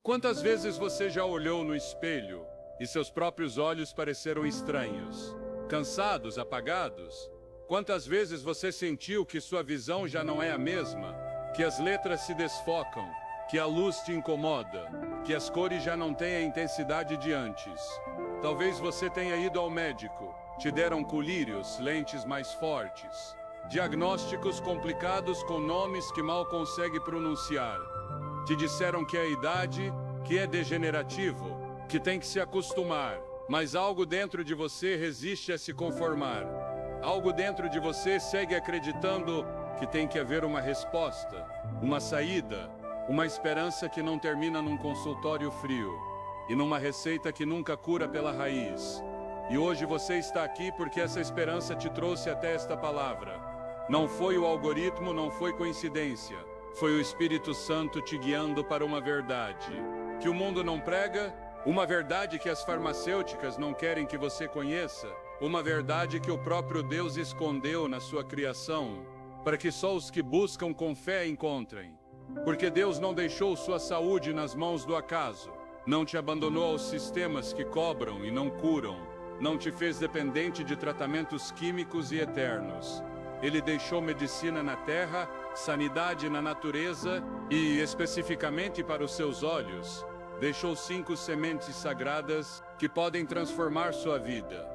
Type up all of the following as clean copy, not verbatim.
Quantas vezes você já olhou no espelho e seus próprios olhos pareceram estranhos, cansados, apagados? Quantas vezes você sentiu que sua visão já não é a mesma, que as letras se desfocam, que a luz te incomoda, que as cores já não têm a intensidade de antes? Talvez você tenha ido ao médico, te deram colírios, lentes mais fortes, diagnósticos complicados com nomes que mal consegue pronunciar. Te disseram que é a idade, que é degenerativo, que tem que se acostumar, mas algo dentro de você resiste a se conformar. Algo dentro de você segue acreditando que tem que haver uma resposta, uma saída, uma esperança que não termina num consultório frio e numa receita que nunca cura pela raiz. E hoje você está aqui porque essa esperança te trouxe até esta palavra. Não foi o algoritmo, não foi coincidência. Foi o Espírito Santo te guiando para uma verdade que o mundo não prega, uma verdade que as farmacêuticas não querem que você conheça, uma verdade que o próprio Deus escondeu na sua criação, para que só os que buscam com fé encontrem. Porque Deus não deixou sua saúde nas mãos do acaso, não te abandonou aos sistemas que cobram e não curam, não te fez dependente de tratamentos químicos e eternos. Ele deixou medicina na terra, sanidade na natureza e, especificamente para os seus olhos, deixou 5 sementes sagradas que podem transformar sua vida.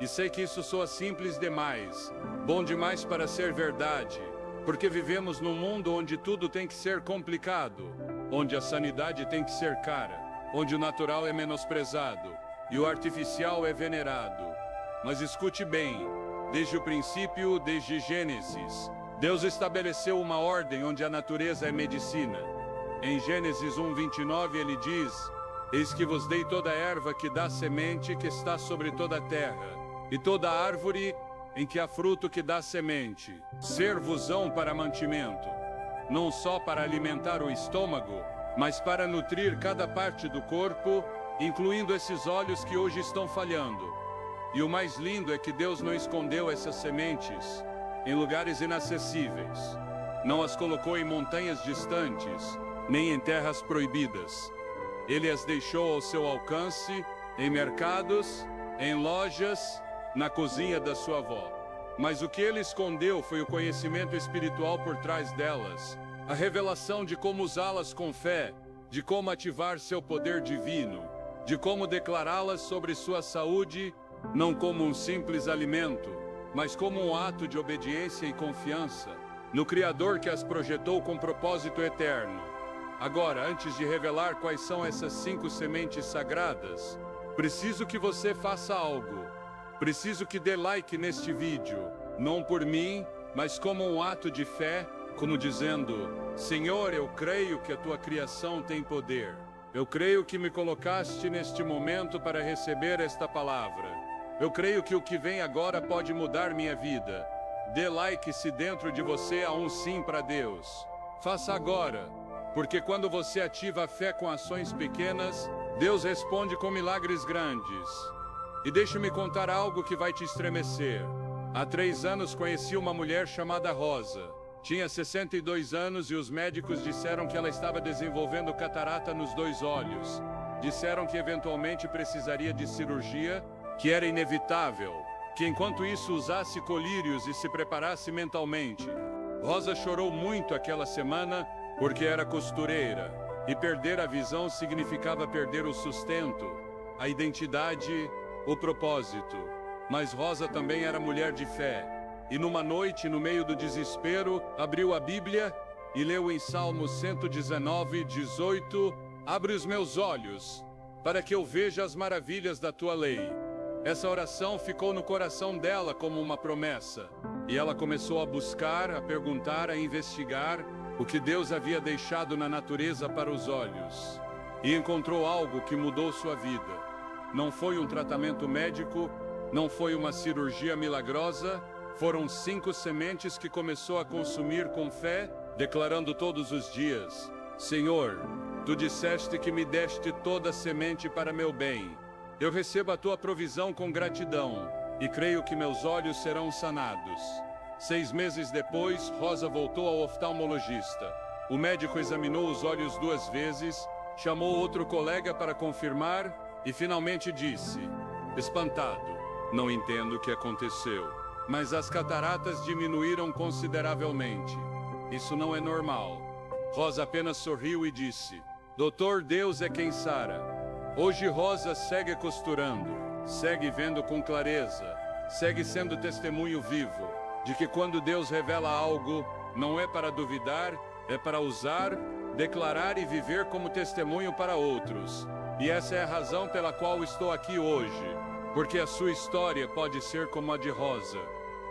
E sei que isso soa simples demais, bom demais para ser verdade, porque vivemos num mundo onde tudo tem que ser complicado, onde a sanidade tem que ser cara, onde o natural é menosprezado e o artificial é venerado. Mas escute bem, desde o princípio, desde Gênesis, Deus estabeleceu uma ordem onde a natureza é medicina. Em Gênesis 1:29 ele diz: Eis que vos dei toda erva que dá semente que está sobre toda a terra, e toda árvore em que há fruto que dá semente, ser-vos-ão para mantimento, não só para alimentar o estômago, mas para nutrir cada parte do corpo, incluindo esses olhos que hoje estão falhando. E o mais lindo é que Deus não escondeu essas sementes em lugares inacessíveis, não as colocou em montanhas distantes, nem em terras proibidas. Ele as deixou ao seu alcance, em mercados, em lojas, na cozinha da sua avó. Mas o que ele escondeu foi o conhecimento espiritual por trás delas, a revelação de como usá-las com fé, de como ativar seu poder divino, de como declará-las sobre sua saúde, não como um simples alimento, mas como um ato de obediência e confiança no Criador que as projetou com propósito eterno. Agora, antes de revelar quais são essas 5 sementes sagradas, preciso que você faça algo. Preciso que dê like neste vídeo, não por mim, mas como um ato de fé, como dizendo: Senhor, eu creio que a tua criação tem poder. Eu creio que me colocaste neste momento para receber esta palavra. Eu creio que o que vem agora pode mudar minha vida. Dê like se dentro de você há um sim para Deus. Faça agora, porque quando você ativa a fé com ações pequenas, Deus responde com milagres grandes. E deixe-me contar algo que vai te estremecer. Há 3 anos conheci uma mulher chamada Rosa. Tinha 62 anos e os médicos disseram que ela estava desenvolvendo catarata nos 2 olhos. Disseram que eventualmente precisaria de cirurgia, que era inevitável, que enquanto isso usasse colírios e se preparasse mentalmente. Rosa chorou muito aquela semana porque era costureira, e perder a visão significava perder o sustento, a identidade, o propósito. Mas Rosa também era mulher de fé, e numa noite, no meio do desespero, abriu a Bíblia e leu em Salmos 119:18: Abre os meus olhos, para que eu veja as maravilhas da tua lei. Essa oração ficou no coração dela como uma promessa, e ela começou a buscar, a perguntar, a investigar o que Deus havia deixado na natureza para os olhos, e encontrou algo que mudou sua vida. Não foi um tratamento médico, não foi uma cirurgia milagrosa, foram 5 sementes que começou a consumir com fé, declarando todos os dias: Senhor, tu disseste que me deste toda semente para meu bem. Eu recebo a tua provisão com gratidão, e creio que meus olhos serão sanados. 6 meses depois, Rosa voltou ao oftalmologista. O médico examinou os olhos 2 vezes, chamou outro colega para confirmar e finalmente disse, espantado, não entendo o que aconteceu, mas as cataratas diminuíram consideravelmente. Isso não é normal. Rosa apenas sorriu e disse, Doutor, Deus é quem sara. Hoje Rosa segue costurando, segue vendo com clareza, segue sendo testemunho vivo de que quando Deus revela algo, não é para duvidar, é para usar, declarar e viver como testemunho para outros. E essa é a razão pela qual estou aqui hoje, porque a sua história pode ser como a de Rosa.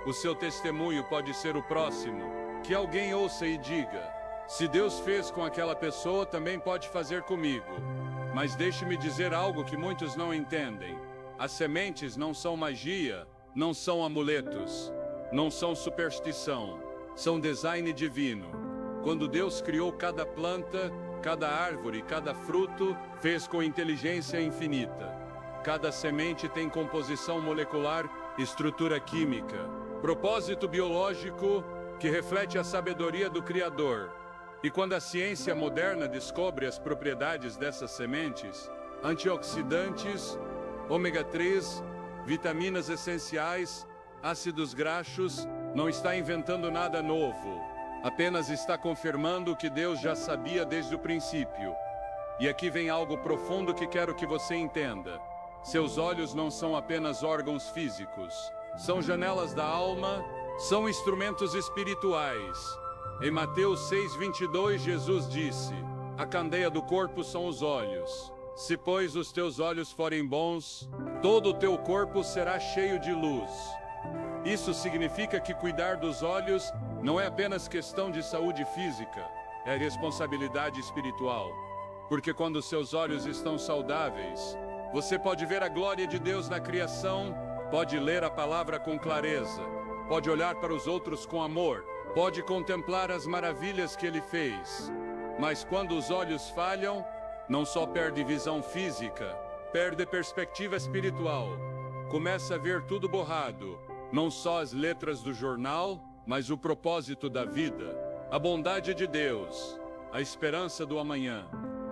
O seu testemunho pode ser o próximo, que alguém ouça e diga, se Deus fez com aquela pessoa, também pode fazer comigo. Mas deixe-me dizer algo que muitos não entendem. As sementes não são magia, não são amuletos, não são superstição, são design divino. Quando Deus criou cada planta, cada árvore, cada fruto, fez com inteligência infinita. Cada semente tem composição molecular, estrutura química, propósito biológico que reflete a sabedoria do Criador. E quando a ciência moderna descobre as propriedades dessas sementes, antioxidantes, ômega 3, vitaminas essenciais, ácidos graxos, não está inventando nada novo, apenas está confirmando o que Deus já sabia desde o princípio. E aqui vem algo profundo que quero que você entenda. Seus olhos não são apenas órgãos físicos, são janelas da alma, são instrumentos espirituais. Em Mateus 6:22, Jesus disse, a candeia do corpo são os olhos. Se, pois, os teus olhos forem bons, todo o teu corpo será cheio de luz. Isso significa que cuidar dos olhos não é apenas questão de saúde física, é responsabilidade espiritual. Porque quando seus olhos estão saudáveis, você pode ver a glória de Deus na criação, pode ler a palavra com clareza, pode olhar para os outros com amor, pode contemplar as maravilhas que Ele fez. Mas quando os olhos falham, não só perde visão física, perde perspectiva espiritual. Começa a ver tudo borrado, não só as letras do jornal, mas o propósito da vida, a bondade de Deus, a esperança do amanhã.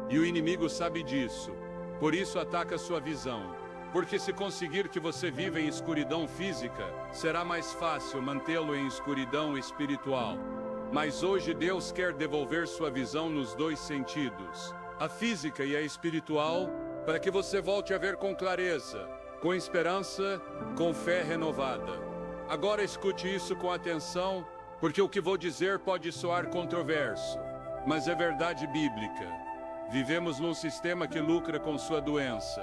E o inimigo sabe disso, por isso ataca sua visão. Porque se conseguir que você viva em escuridão física, será mais fácil mantê-lo em escuridão espiritual. Mas hoje Deus quer devolver sua visão nos dois sentidos, a física e a espiritual, para que você volte a ver com clareza, com esperança, com fé renovada. Agora escute isso com atenção, porque o que vou dizer pode soar controverso, mas é verdade bíblica. Vivemos num sistema que lucra com sua doença.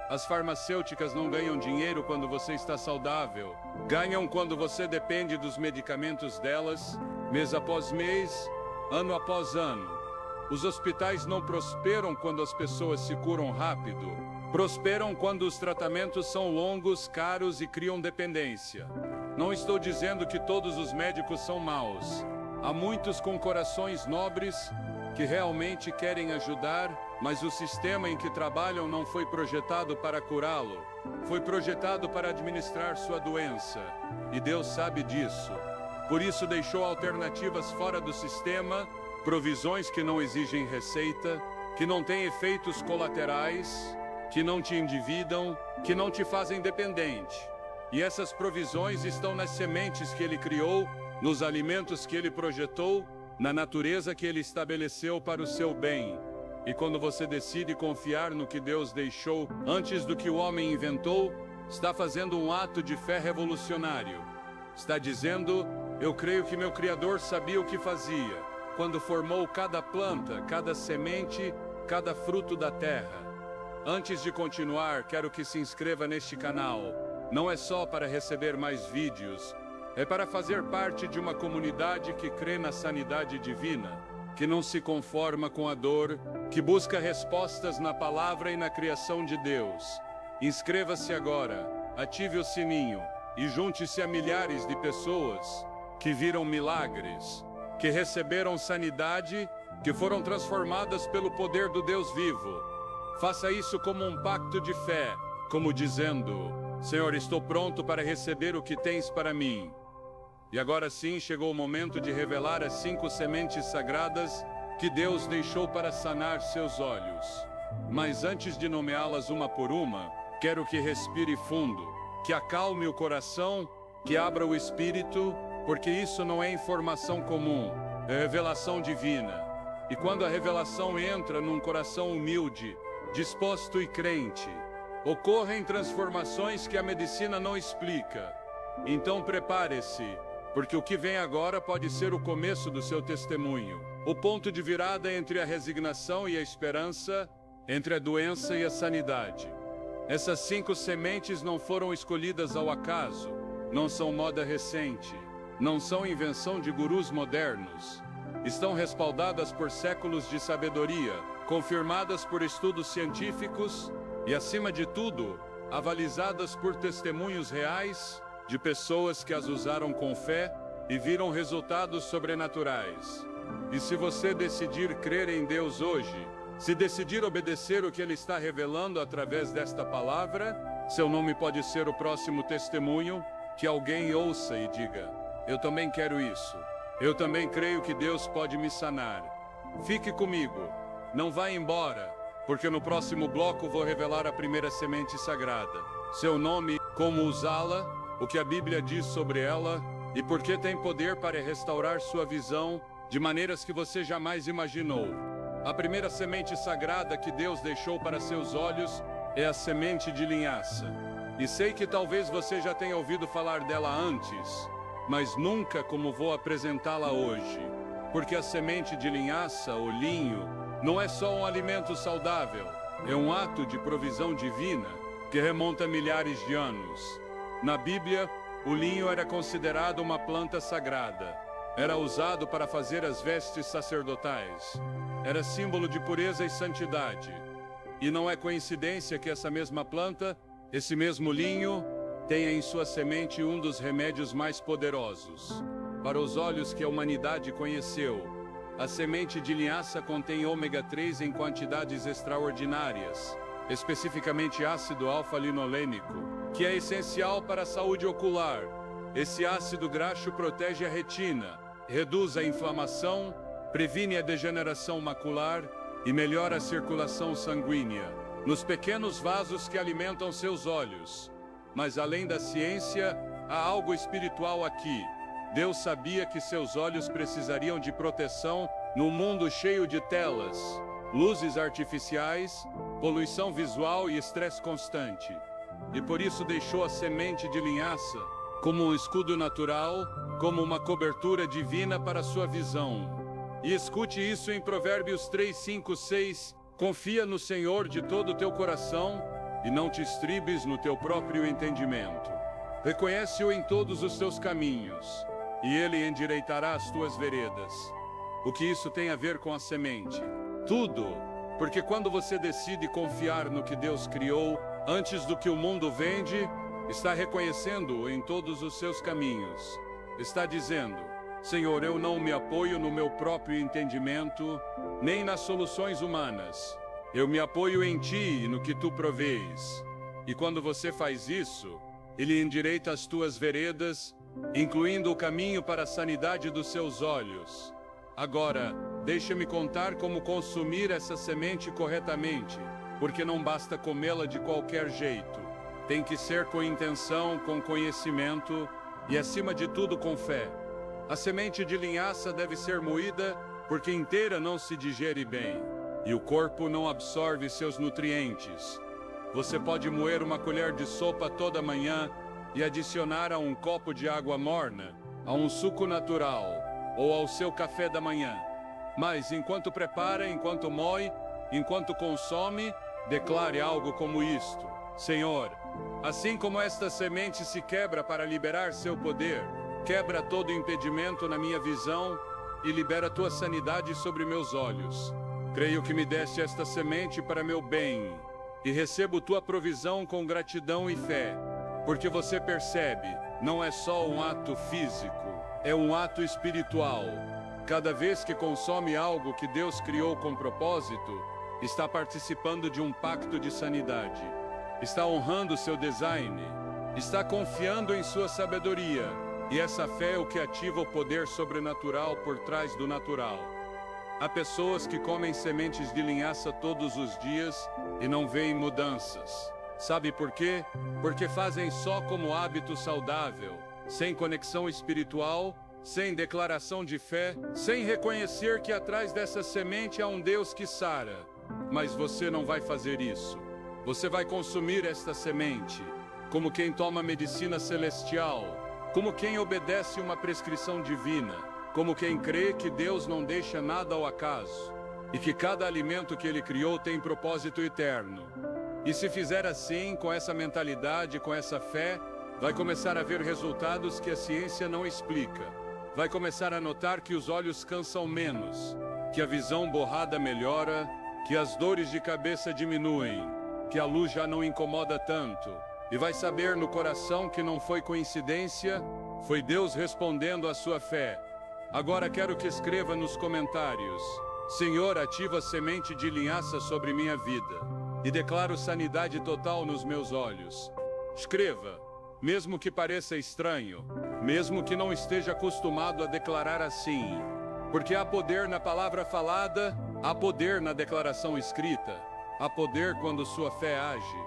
As farmacêuticas não ganham dinheiro quando você está saudável. Ganham quando você depende dos medicamentos delas, mês após mês, ano após ano. Os hospitais não prosperam quando as pessoas se curam rápido. Prosperam quando os tratamentos são longos, caros e criam dependência. Não estou dizendo que todos os médicos são maus. Há muitos com corações nobres que realmente querem ajudar, mas o sistema em que trabalham não foi projetado para curá-lo. Foi projetado para administrar sua doença. E Deus sabe disso. Por isso deixou alternativas fora do sistema, provisões que não exigem receita, que não têm efeitos colaterais, que não te endividam, que não te fazem dependente. E essas provisões estão nas sementes que Ele criou, nos alimentos que Ele projetou, na natureza que Ele estabeleceu para o seu bem. E quando você decide confiar no que Deus deixou antes do que o homem inventou, está fazendo um ato de fé revolucionário. Está dizendo, eu creio que meu Criador sabia o que fazia, quando formou cada planta, cada semente, cada fruto da terra. Antes de continuar, quero que se inscreva neste canal. Não é só para receber mais vídeos, é para fazer parte de uma comunidade que crê na sanidade divina, que não se conforma com a dor, que busca respostas na palavra e na criação de Deus. Inscreva-se agora, ative o sininho e junte-se a milhares de pessoas que viram milagres, que receberam sanidade, que foram transformadas pelo poder do Deus vivo. Faça isso como um pacto de fé, como dizendo, Senhor, estou pronto para receber o que tens para mim. E agora sim chegou o momento de revelar as 5 sementes sagradas que Deus deixou para sanar seus olhos. Mas antes de nomeá-las uma por uma, quero que respire fundo, que acalme o coração, que abra o espírito, porque isso não é informação comum, é revelação divina. E quando a revelação entra num coração humilde, disposto e crente, ocorrem transformações que a medicina não explica. Então prepare-se, porque o que vem agora pode ser o começo do seu testemunho. O ponto de virada entre a resignação e a esperança, entre a doença e a sanidade. Essas 5 sementes não foram escolhidas ao acaso, não são moda recente, não são invenção de gurus modernos. Estão respaldadas por séculos de sabedoria, confirmadas por estudos científicos e, acima de tudo, avalizadas por testemunhos reais de pessoas que as usaram com fé e viram resultados sobrenaturais. E se você decidir crer em Deus hoje, se decidir obedecer o que Ele está revelando através desta palavra, seu nome pode ser o próximo testemunho que alguém ouça e diga: eu também quero isso. Eu também creio que Deus pode me sanar. Fique comigo, não vá embora, porque no próximo bloco vou revelar a primeira semente sagrada. Seu nome, como usá-la, o que a Bíblia diz sobre ela e por que tem poder para restaurar sua visão de maneiras que você jamais imaginou. A primeira semente sagrada que Deus deixou para seus olhos é a semente de linhaça. E sei que talvez você já tenha ouvido falar dela antes, mas nunca como vou apresentá-la hoje. Porque a semente de linhaça, ou linho, não é só um alimento saudável, é um ato de provisão divina que remonta a milhares de anos. Na Bíblia, o linho era considerado uma planta sagrada. Era usado para fazer as vestes sacerdotais. Era símbolo de pureza e santidade. E não é coincidência que essa mesma planta, esse mesmo linho, tenha em sua semente um dos remédios mais poderosos. Para os olhos que a humanidade conheceu, a semente de linhaça contém ômega 3 em quantidades extraordinárias, especificamente ácido alfa-linolênico, que é essencial para a saúde ocular. Esse ácido graxo protege a retina, reduz a inflamação, previne a degeneração macular e melhora a circulação sanguínea nos pequenos vasos que alimentam seus olhos. Mas além da ciência, há algo espiritual aqui. Deus sabia que seus olhos precisariam de proteção num mundo cheio de telas, luzes artificiais, poluição visual e estresse constante. E por isso deixou a semente de linhaça como um escudo natural, como uma cobertura divina para sua visão. E escute isso em Provérbios 3, 5, 6. Confia no Senhor de todo o teu coração e não te estribes no teu próprio entendimento. Reconhece-o em todos os teus caminhos, e ele endireitará as tuas veredas. O que isso tem a ver com a semente? Tudo, porque quando você decide confiar no que Deus criou, antes do que o mundo vende, está reconhecendo-o em todos os seus caminhos. Está dizendo: Senhor, eu não me apoio no meu próprio entendimento, nem nas soluções humanas. Eu me apoio em Ti e no que Tu provês. E quando você faz isso, Ele endireita as tuas veredas, incluindo o caminho para a sanidade dos seus olhos. Agora, deixa-me contar como consumir essa semente corretamente, porque não basta comê-la de qualquer jeito. Tem que ser com intenção, com conhecimento e, acima de tudo, com fé. A semente de linhaça deve ser moída, porque inteira não se digere bem, e o corpo não absorve seus nutrientes. Você pode moer uma colher de sopa toda manhã e adicionar a um copo de água morna, a um suco natural ou ao seu café da manhã. Mas enquanto prepara, enquanto moe, enquanto consome, declare algo como isto: Senhor, assim como esta semente se quebra para liberar seu poder, quebra todo impedimento na minha visão e libera tua sanidade sobre meus olhos. Creio que me deste esta semente para meu bem e recebo tua provisão com gratidão e fé, porque você percebe, não é só um ato físico, é um ato espiritual. Cada vez que consome algo que Deus criou com propósito, está participando de um pacto de sanidade, está honrando seu design, está confiando em sua sabedoria, e essa fé é o que ativa o poder sobrenatural por trás do natural. Há pessoas que comem sementes de linhaça todos os dias e não veem mudanças. Sabe por quê? Porque fazem só como hábito saudável, sem conexão espiritual, sem declaração de fé, sem reconhecer que atrás dessa semente há um Deus que sara. Mas você não vai fazer isso. Você vai consumir esta semente, como quem toma medicina celestial, como quem obedece uma prescrição divina, como quem crê que Deus não deixa nada ao acaso, e que cada alimento que Ele criou tem propósito eterno. E se fizer assim, com essa mentalidade, com essa fé, vai começar a ver resultados que a ciência não explica. Vai começar a notar que os olhos cansam menos, que a visão borrada melhora, que as dores de cabeça diminuem, que a luz já não incomoda tanto. E vai saber no coração que não foi coincidência, foi Deus respondendo à sua fé. Agora quero que escreva nos comentários: Senhor, ativa a semente de linhaça sobre minha vida e declaro sanidade total nos meus olhos. Escreva, mesmo que pareça estranho, mesmo que não esteja acostumado a declarar assim, porque há poder na palavra falada, há poder na declaração escrita, há poder quando sua fé age.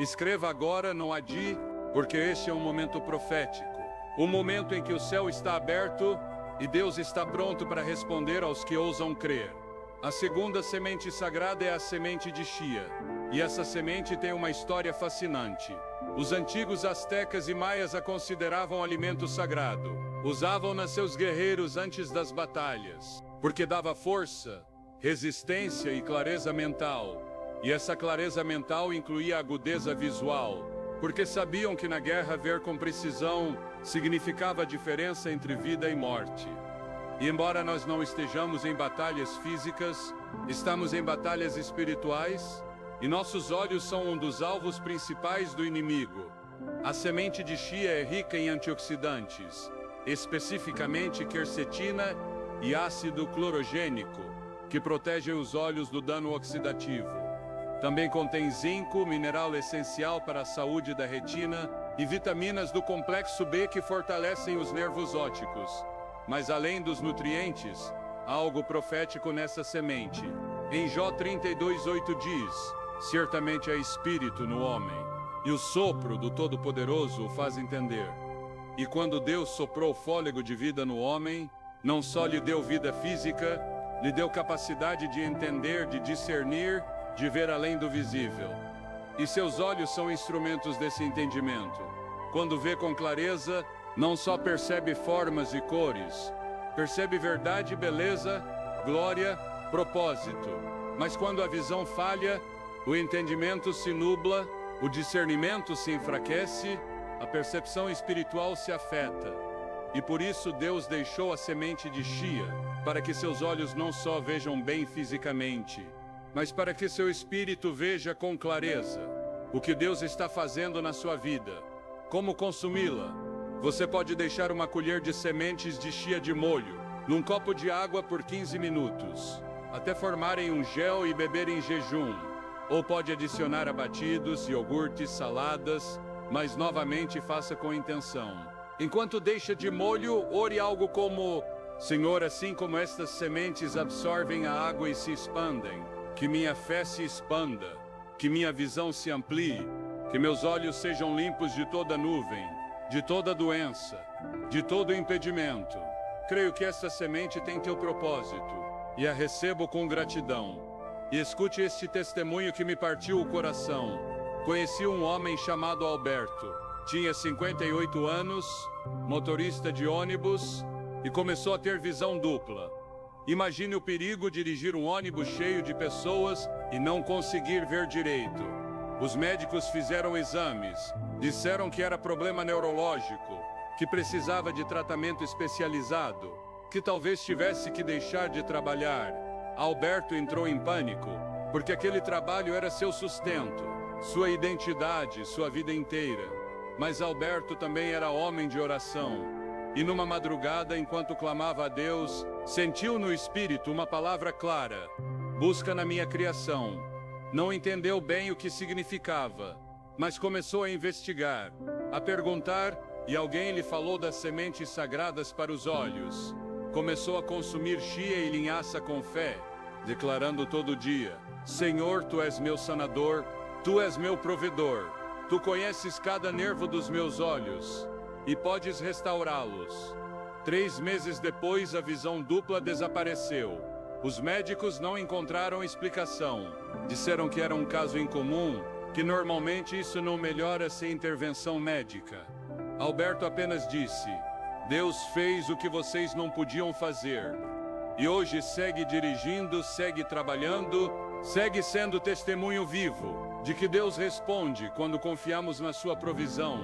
Escreva agora, não adie, porque este é um momento profético, um momento em que o céu está aberto e Deus está pronto para responder aos que ousam crer. A segunda semente sagrada é a semente de chia, e essa semente tem uma história fascinante. Os antigos astecas e maias a consideravam alimento sagrado. Usavam-na seus guerreiros antes das batalhas, porque dava força, resistência e clareza mental. E essa clareza mental incluía agudeza visual, porque sabiam que na guerra ver com precisão significava a diferença entre vida e morte. E embora nós não estejamos em batalhas físicas, estamos em batalhas espirituais, e nossos olhos são um dos alvos principais do inimigo. A semente de chia é rica em antioxidantes, especificamente quercetina e ácido clorogênico, que protegem os olhos do dano oxidativo. Também contém zinco, mineral essencial para a saúde da retina, e vitaminas do complexo B que fortalecem os nervos ópticos. Mas além dos nutrientes, há algo profético nessa semente. Em Jó 32:8 diz: certamente há espírito no homem, e o sopro do Todo-Poderoso o faz entender. E quando Deus soprou fôlego de vida no homem, não só lhe deu vida física, lhe deu capacidade de entender, de discernir, de ver além do visível. E seus olhos são instrumentos desse entendimento. Quando vê com clareza, não só percebe formas e cores, percebe verdade, beleza, glória, propósito. Mas quando a visão falha, o entendimento se nubla, o discernimento se enfraquece, a percepção espiritual se afeta. E por isso Deus deixou a semente de chia, para que seus olhos não só vejam bem fisicamente, mas para que seu espírito veja com clareza o que Deus está fazendo na sua vida. Como consumi-la? Você pode deixar uma colher de sementes de chia de molho num copo de água por 15 minutos, até formarem um gel e beber em jejum. Ou pode adicionar a batidos, iogurtes, saladas, mas novamente faça com intenção. Enquanto deixa de molho, ore algo como: Senhor, assim como estas sementes absorvem a água e se expandem, que minha fé se expanda, que minha visão se amplie, que meus olhos sejam limpos de toda nuvem, de toda doença, de todo impedimento. Creio que esta semente tem teu propósito, e a recebo com gratidão. E escute este testemunho que me partiu o coração. Conheci um homem chamado Alberto. Tinha 58 anos, motorista de ônibus, e começou a ter visão dupla. Imagine o perigo de dirigir um ônibus cheio de pessoas e não conseguir ver direito. Os médicos fizeram exames, disseram que era problema neurológico, que precisava de tratamento especializado, que talvez tivesse que deixar de trabalhar. Alberto entrou em pânico, porque aquele trabalho era seu sustento, sua identidade, sua vida inteira. Mas Alberto também era homem de oração. E numa madrugada, enquanto clamava a Deus, sentiu no espírito uma palavra clara: busca na minha criação. Não entendeu bem o que significava, mas começou a investigar, a perguntar, e alguém lhe falou das sementes sagradas para os olhos. começou a consumir chia e linhaça com fé, declarando todo dia: Senhor, Tu és meu sanador, Tu és meu provedor, Tu conheces cada nervo dos meus olhos e podes restaurá-los. 3 meses depois, a visão dupla desapareceu. Os médicos não encontraram explicação. Disseram que era um caso incomum, que normalmente isso não melhora sem intervenção médica. Alberto apenas disse: Deus fez o que vocês não podiam fazer. E hoje segue dirigindo, segue trabalhando, segue sendo testemunho vivo de que Deus responde quando confiamos na sua provisão.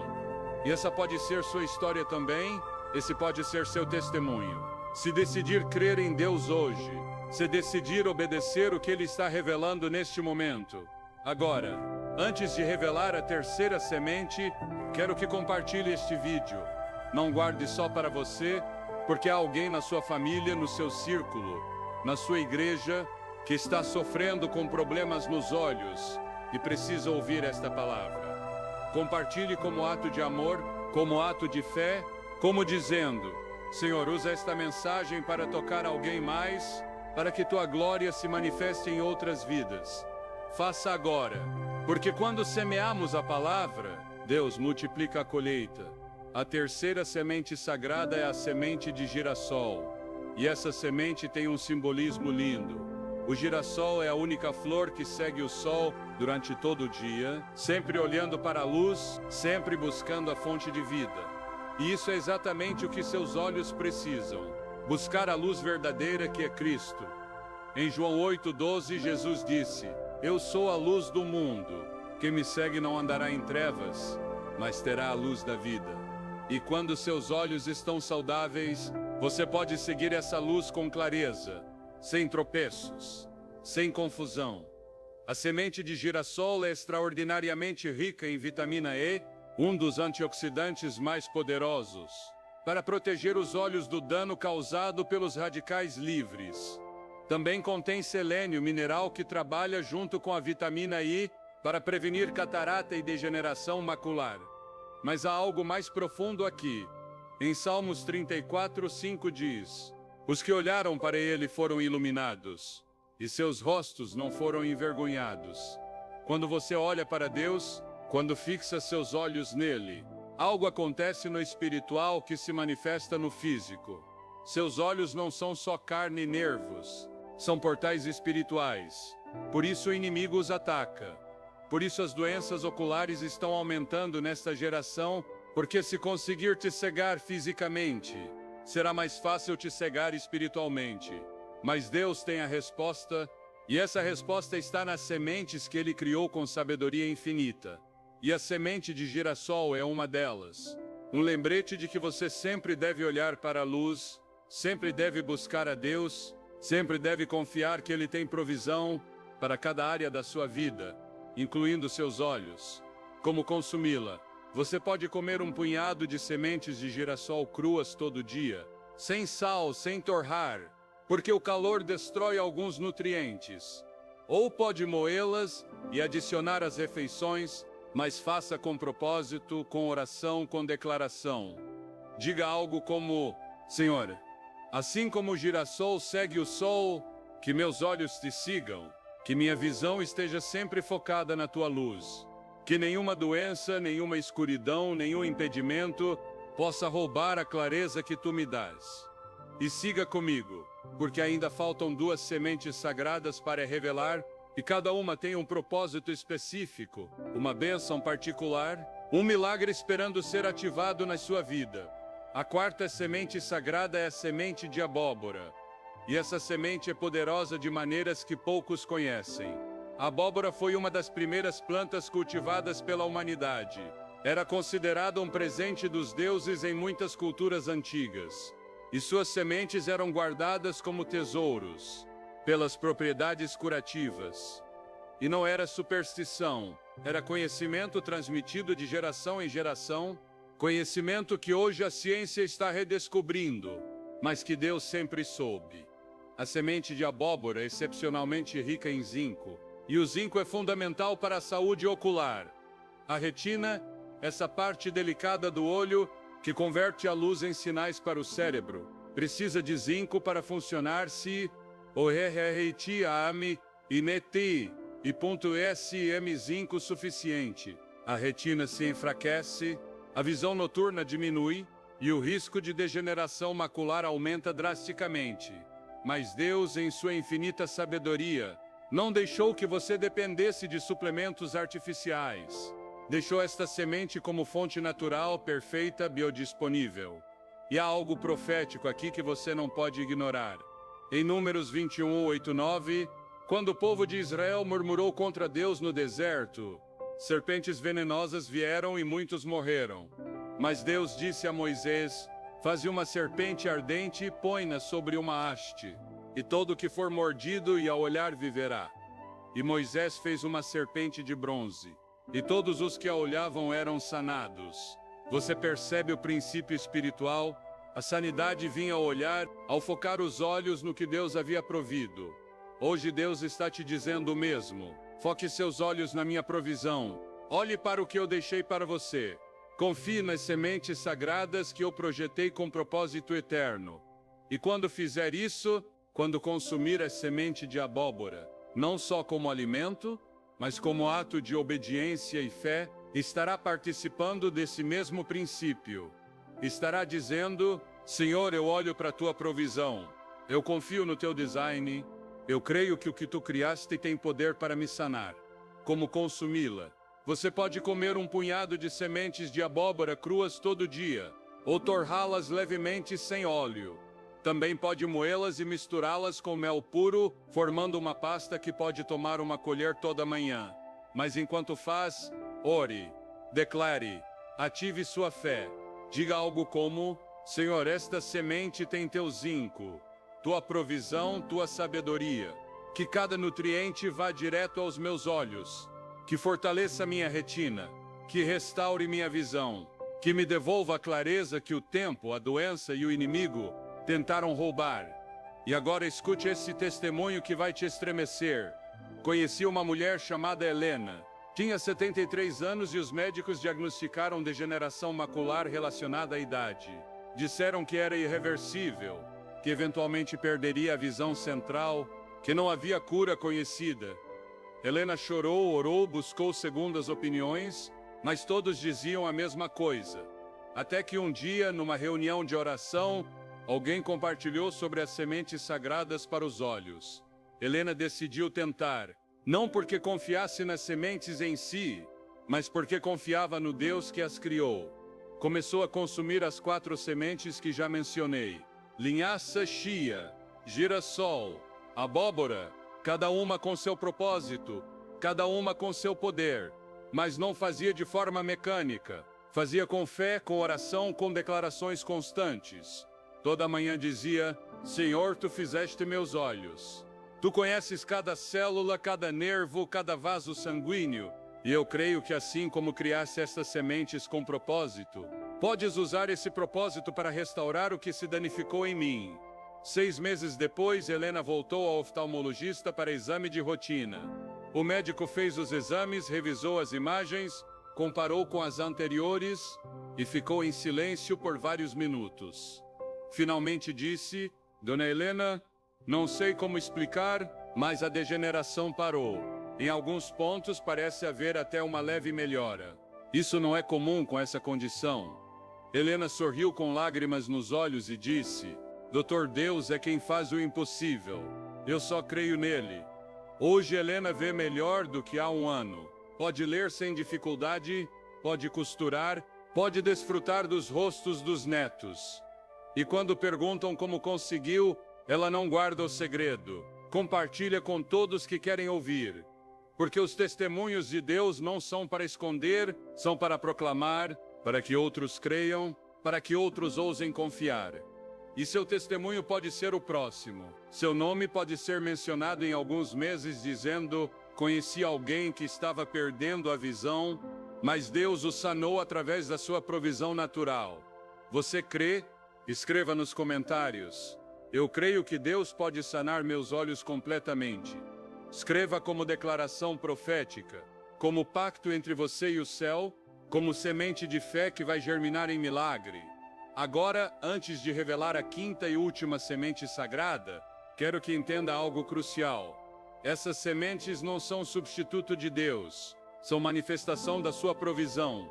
E essa pode ser sua história também, esse pode ser seu testemunho. Se decidir crer em Deus hoje, se decidir obedecer o que Ele está revelando neste momento. Agora, antes de revelar a terceira semente, quero que compartilhe este vídeo. Não guarde só para você, porque há alguém na sua família, no seu círculo, na sua igreja, que está sofrendo com problemas nos olhos e precisa ouvir esta palavra. Compartilhe como ato de amor, como ato de fé, como dizendo: Senhor, usa esta mensagem para tocar alguém mais, para que Tua glória se manifeste em outras vidas. Faça agora, porque quando semeamos a palavra, Deus multiplica a colheita. A terceira semente sagrada é a semente de girassol. E essa semente tem um simbolismo lindo. O girassol é a única flor que segue o sol durante todo o dia, sempre olhando para a luz, sempre buscando a fonte de vida. E isso é exatamente o que seus olhos precisam: buscar a luz verdadeira que é Cristo. Em João 8,12, Jesus disse: Eu sou a luz do mundo. Quem me segue não andará em trevas, mas terá a luz da vida. E quando seus olhos estão saudáveis, você pode seguir essa luz com clareza, sem tropeços, sem confusão. A semente de girassol é extraordinariamente rica em vitamina E, um dos antioxidantes mais poderosos, para proteger os olhos do dano causado pelos radicais livres. Também contém selênio, mineral que trabalha junto com a vitamina I para prevenir catarata e degeneração macular. Mas há algo mais profundo aqui. Em Salmos 34:5 diz: Os que olharam para ele foram iluminados, e seus rostos não foram envergonhados. Quando você olha para Deus, quando fixa seus olhos nele, algo acontece no espiritual que se manifesta no físico. Seus olhos não são só carne e nervos, são portais espirituais. Por isso o inimigo os ataca. Por isso as doenças oculares estão aumentando nesta geração, porque se conseguir te cegar fisicamente, será mais fácil te cegar espiritualmente. Mas Deus tem a resposta, e essa resposta está nas sementes que Ele criou com sabedoria infinita. E a semente de girassol é uma delas. Um lembrete de que você sempre deve olhar para a luz, sempre deve buscar a Deus, sempre deve confiar que Ele tem provisão para cada área da sua vida, incluindo seus olhos. Como consumi-la? Você pode comer um punhado de sementes de girassol cruas todo dia, sem sal, sem torrar, porque o calor destrói alguns nutrientes. Ou pode moê-las e adicionar às refeições, mas faça com propósito, com oração, com declaração. Diga algo como: Senhor, assim como o girassol segue o sol, que meus olhos te sigam, que minha visão esteja sempre focada na tua luz. Que nenhuma doença, nenhuma escuridão, nenhum impedimento possa roubar a clareza que tu me dás. E siga comigo, porque ainda faltam 2 sementes sagradas para revelar, e cada uma tem um propósito específico, uma bênção particular, um milagre esperando ser ativado na sua vida. A 4ª semente sagrada é a semente de abóbora. E essa semente é poderosa de maneiras que poucos conhecem. A abóbora foi uma das primeiras plantas cultivadas pela humanidade. Era considerada um presente dos deuses em muitas culturas antigas. E suas sementes eram guardadas como tesouros, pelas propriedades curativas. E não era superstição, era conhecimento transmitido de geração em geração, conhecimento que hoje a ciência está redescobrindo, mas que Deus sempre soube. A semente de abóbora é excepcionalmente rica em zinco, e o zinco é fundamental para a saúde ocular. A retina, essa parte delicada do olho, que converte a luz em sinais para o cérebro, precisa de zinco para funcionar se o RRT-AM e NET e .SM zinco suficiente. A retina se enfraquece, a visão noturna diminui e o risco de degeneração macular aumenta drasticamente. Mas Deus, em sua infinita sabedoria, não deixou que você dependesse de suplementos artificiais. Deixou esta semente como fonte natural, perfeita, biodisponível. E há algo profético aqui que você não pode ignorar. Em Números 21:8-9, quando o povo de Israel murmurou contra Deus no deserto, serpentes venenosas vieram e muitos morreram. Mas Deus disse a Moisés: faze uma serpente ardente e põe-na sobre uma haste, e todo que for mordido e ao olhar viverá. E Moisés fez uma serpente de bronze, e todos os que a olhavam eram sanados. Você percebe o princípio espiritual? A sanidade vinha ao olhar, ao focar os olhos no que Deus havia provido. Hoje Deus está te dizendo o mesmo. Foque seus olhos na minha provisão. Olhe para o que eu deixei para você. Confie nas sementes sagradas que eu projetei com propósito eterno. E quando fizer isso, quando consumir a semente de abóbora, não só como alimento, mas como ato de obediência e fé, estará participando desse mesmo princípio. Estará dizendo: Senhor, eu olho para a tua provisão. Eu confio no teu design. Eu creio que o que tu criaste tem poder para me sanar. Como consumi-la? Você pode comer um punhado de sementes de abóbora cruas todo dia, ou torrá-las levemente sem óleo. Também pode moê-las e misturá-las com mel puro, formando uma pasta que pode tomar uma colher toda manhã. Mas enquanto faz, ore, declare, ative sua fé. Diga algo como: Senhor, esta semente tem teu zinco, tua provisão, tua sabedoria. Que cada nutriente vá direto aos meus olhos. Que fortaleça minha retina. Que restaure minha visão. Que me devolva a clareza que o tempo, a doença e o inimigo tentaram roubar. E agora escute esse testemunho que vai te estremecer. Conheci uma mulher chamada Helena. Tinha 73 anos e os médicos diagnosticaram degeneração macular relacionada à idade. Disseram que era irreversível, que eventualmente perderia a visão central, que não havia cura conhecida. Helena chorou, orou, buscou segundas opiniões, mas todos diziam a mesma coisa. Até que um dia, numa reunião de oração, alguém compartilhou sobre as sementes sagradas para os olhos. Helena decidiu tentar, não porque confiasse nas sementes em si, mas porque confiava no Deus que as criou. Começou a consumir as 4 sementes que já mencionei: linhaça, chia, girassol, abóbora, cada uma com seu propósito, cada uma com seu poder, mas não fazia de forma mecânica, fazia com fé, com oração, com declarações constantes. Toda manhã dizia: Senhor, tu fizeste meus olhos. Tu conheces cada célula, cada nervo, cada vaso sanguíneo, e eu creio que assim como criaste estas sementes com propósito, podes usar esse propósito para restaurar o que se danificou em mim. 6 meses depois, Helena voltou ao oftalmologista para exame de rotina. O médico fez os exames, revisou as imagens, comparou com as anteriores e ficou em silêncio por vários minutos. Finalmente disse: Dona Helena, não sei como explicar, mas a degeneração parou. Em alguns pontos parece haver até uma leve melhora. Isso não é comum com essa condição. Helena sorriu com lágrimas nos olhos e disse: Doutor, Deus é quem faz o impossível. Eu só creio nele. Hoje Helena vê melhor do que há um ano. Pode ler sem dificuldade, pode costurar, pode desfrutar dos rostos dos netos. E quando perguntam como conseguiu, ela não guarda o segredo. Compartilha com todos que querem ouvir. Porque os testemunhos de Deus não são para esconder, são para proclamar, para que outros creiam, para que outros ousem confiar. E seu testemunho pode ser o próximo. Seu nome pode ser mencionado em alguns meses dizendo: conheci alguém que estava perdendo a visão, mas Deus o sanou através da sua provisão natural. Você crê? Escreva nos comentários: eu creio que Deus pode sanar meus olhos completamente. Escreva como declaração profética, como pacto entre você e o céu, como semente de fé que vai germinar em milagre. Agora, antes de revelar a quinta e última semente sagrada, quero que entenda algo crucial. Essas sementes não são substituto de Deus, são manifestação da sua provisão.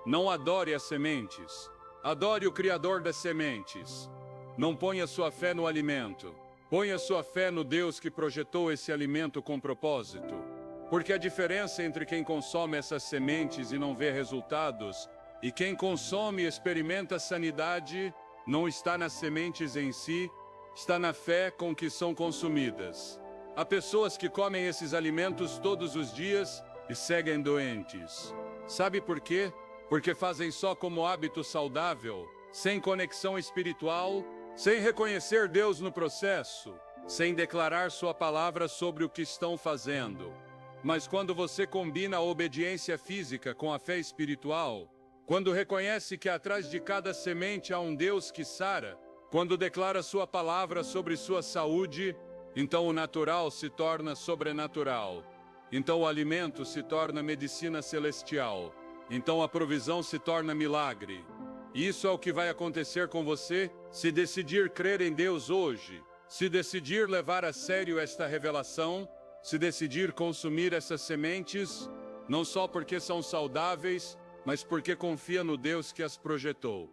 Não adore as sementes, adore o Criador das sementes. Não ponha sua fé no alimento, ponha sua fé no Deus que projetou esse alimento com propósito. Porque a diferença entre quem consome essas sementes e não vê resultados, e quem consome e experimenta sanidade, não está nas sementes em si, está na fé com que são consumidas. Há pessoas que comem esses alimentos todos os dias e seguem doentes. Sabe por quê? Porque fazem só como hábito saudável, sem conexão espiritual, sem reconhecer Deus no processo, sem declarar sua palavra sobre o que estão fazendo. Mas quando você combina a obediência física com a fé espiritual, quando reconhece que atrás de cada semente há um Deus que sara, quando declara sua palavra sobre sua saúde, então o natural se torna sobrenatural. Então o alimento se torna medicina celestial. Então a provisão se torna milagre. Isso é o que vai acontecer com você se decidir crer em Deus hoje, se decidir levar a sério esta revelação, se decidir consumir essas sementes, não só porque são saudáveis, mas porque confia no Deus que as projetou.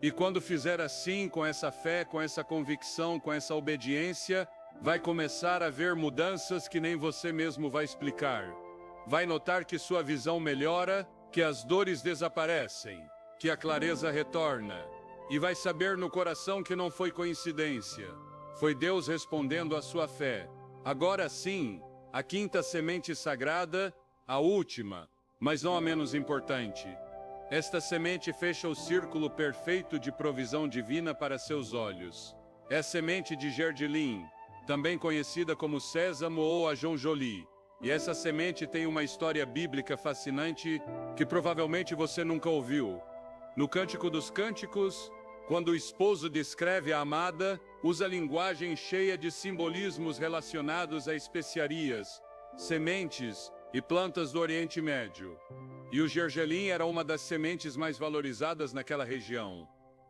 E quando fizer assim, com essa fé, com essa convicção, com essa obediência, vai começar a ver mudanças que nem você mesmo vai explicar. Vai notar que sua visão melhora, que as dores desaparecem, que a clareza retorna. E vai saber no coração que não foi coincidência. Foi Deus respondendo à sua fé. Agora sim, a quinta semente sagrada, a última, mas não a menos importante. Esta semente fecha o círculo perfeito de provisão divina para seus olhos. É a semente de gergelim, também conhecida como sésamo ou ajonjoli. E essa semente tem uma história bíblica fascinante que provavelmente você nunca ouviu. No Cântico dos Cânticos, quando o esposo descreve a amada, usa linguagem cheia de simbolismos relacionados a especiarias, sementes e plantas do Oriente Médio. E o gergelim era uma das sementes mais valorizadas naquela região.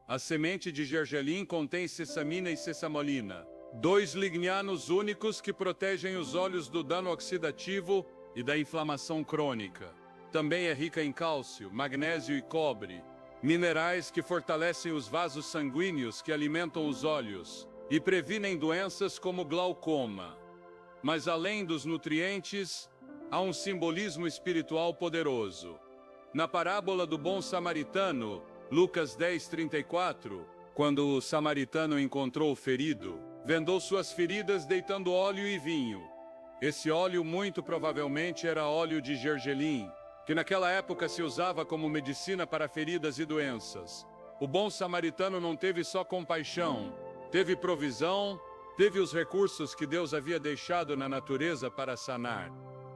A semente de gergelim contém sessamina e sessamolina, dois lignanos únicos que protegem os olhos do dano oxidativo e da inflamação crônica. Também é rica em cálcio, magnésio e cobre, minerais que fortalecem os vasos sanguíneos que alimentam os olhos e previnem doenças como glaucoma. Mas além dos nutrientes, há um simbolismo espiritual poderoso. Na parábola do bom samaritano, Lucas 10:34, quando o samaritano encontrou o ferido, vendou suas feridas deitando óleo e vinho. Esse óleo muito provavelmente era óleo de gergelim, que naquela época se usava como medicina para feridas e doenças. O bom samaritano não teve só compaixão, teve provisão, teve os recursos que Deus havia deixado na natureza para sanar.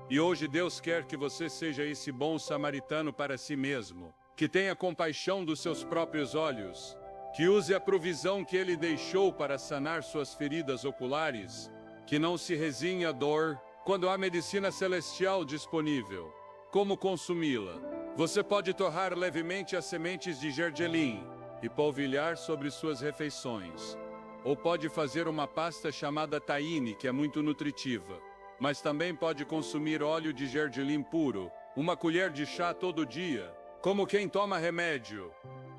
E hoje Deus quer que você seja esse bom samaritano para si mesmo, que tenha compaixão dos seus próprios olhos, que use a provisão que Ele deixou para sanar suas feridas oculares, que não se resigne à dor quando há medicina celestial disponível. Como consumi-la? Você pode torrar levemente as sementes de gergelim e polvilhar sobre suas refeições. Ou pode fazer uma pasta chamada tahine, que é muito nutritiva. Mas também pode consumir óleo de gergelim puro, uma colher de chá todo dia, como quem toma remédio.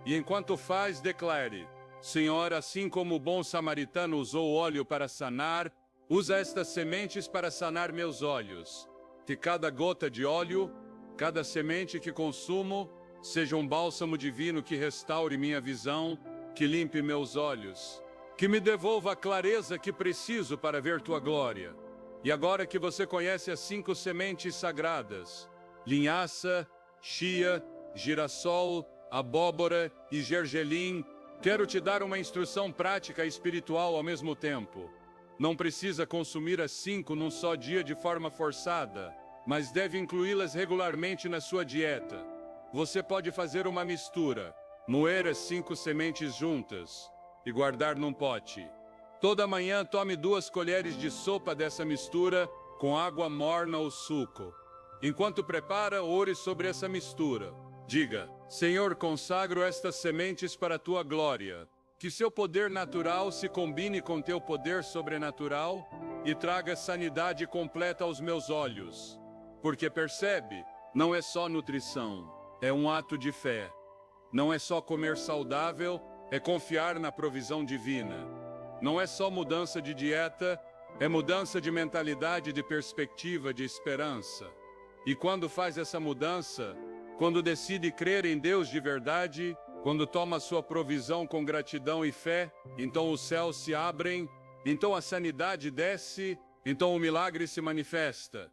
E enquanto faz, declare: Senhor, assim como o bom samaritano usou óleo para sanar, usa estas sementes para sanar meus olhos. Que cada gota de óleo, cada semente que consumo, seja um bálsamo divino que restaure minha visão, que limpe meus olhos, que me devolva a clareza que preciso para ver tua glória. E agora que você conhece as 5 sementes sagradas, linhaça, chia, girassol, abóbora e gergelim, quero te dar uma instrução prática e espiritual ao mesmo tempo. Não precisa consumir as 5 num só dia de forma forçada, mas deve incluí-las regularmente na sua dieta. Você pode fazer uma mistura, moer as 5 sementes juntas e guardar num pote. Toda manhã tome 2 colheres de sopa dessa mistura com água morna ou suco. Enquanto prepara, ore sobre essa mistura. Diga: Senhor, consagro estas sementes para a tua glória. Que seu poder natural se combine com teu poder sobrenatural e traga sanidade completa aos meus olhos. Porque percebe, não é só nutrição, é um ato de fé. Não é só comer saudável, é confiar na provisão divina. Não é só mudança de dieta, é mudança de mentalidade, de perspectiva, de esperança. E quando faz essa mudança, quando decide crer em Deus de verdade, quando toma sua provisão com gratidão e fé, então os céus se abrem, então a sanidade desce, então o milagre se manifesta.